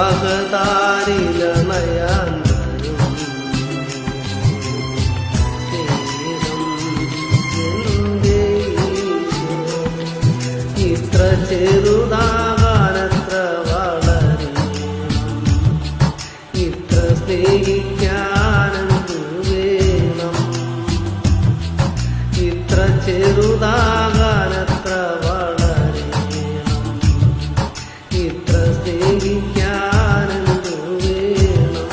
അകതാരിലണയാൻ ഇത്ര ചെറുതാകാനത്ര വളരണം, ഇത്ര സ്നേഹിക്കാനെന്തു വേണം, ഇത്ര ചെറുതാകാനത്ര വളരണം, ഇത്ര സ്നേഹിക്കാനെന്തു വേണം.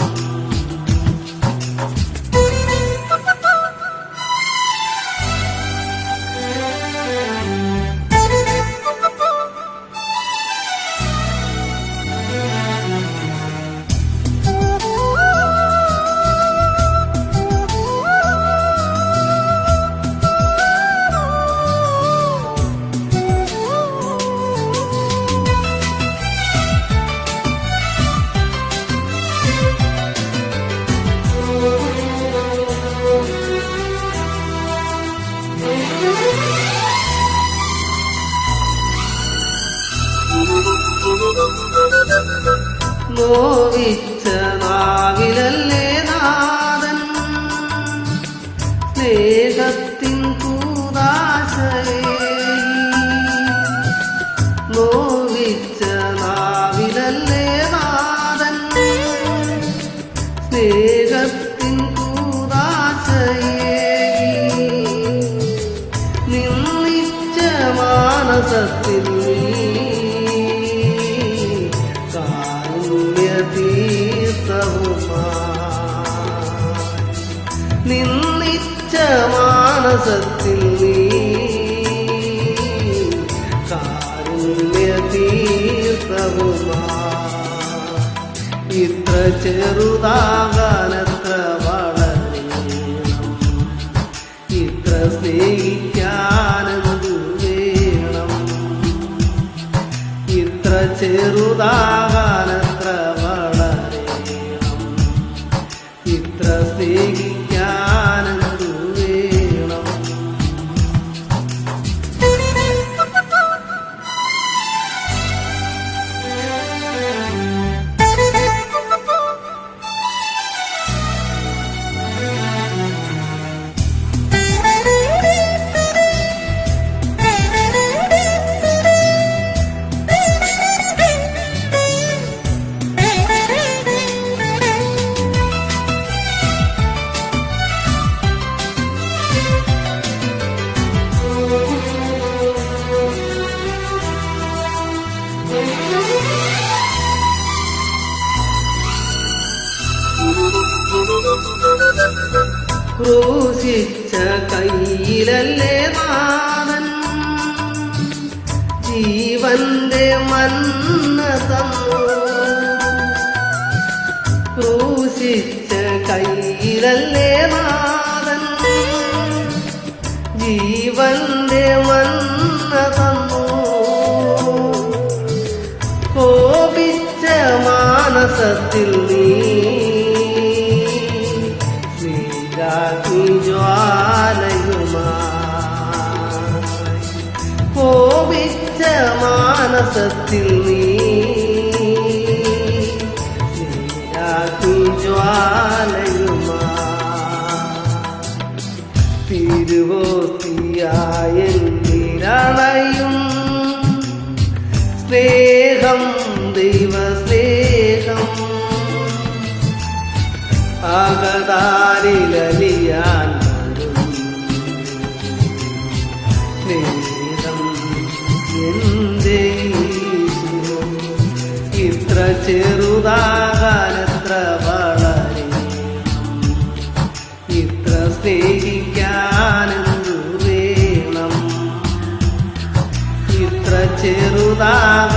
നോവിച്ച നാവിലല്ലേ നാഥൻ സ്നേഹത്തിൻ കൂദാശയേ, നോവിച്ച നാവിലല്ലേ നാഥൻ സ്നേഹത്തിൻ കൂദാശയേ, നിന്നിച്ച മാനസത്തിൽ നിന്നിച്ച മാനസത്തിൽ നീ കാരുണ്യ തീർത്ഥവുമാ, ഇത്ര ചെറുതാകാനത്ര വളരണം, ഇത്ര സ്നേഹിക്കാനെന്തു വേണം, ഇത്ര ചെറുതാകാനത്ര വളരണം, ഇത്ര സ്നേഹിക്കാനെന്തു വേണം. ക്രൂശിച്ച കയ്യിലല്ലേ നാഥൻ ജീവന്റെ മന്ന തന്നു, ക്രൂശിച്ച കയ്യിലല്ലേ നാഥൻ ജീവന്റെ മന്ന തന്നു, കോപിച്ച മാനസത്തിൽ നീ ജ്വാലയുമായി, കോപിച്ച മാനസത്തിൽ നീ ജ്വാലയുമായി, തിരുവോത്തിയായെന്നിരണയും സ്നേഹം ദൈവസ്നേഹം, അകതാരിലലിയാൻ വരും സ്നേഹം എന്റെ യേശു, ഇത്ര ചെറുതാകാനത്ര വളരണം, ഇത്ര സ്നേഹിക്കാനെന്തു വേണം, ഇത്ര ചെറുതാകാൻ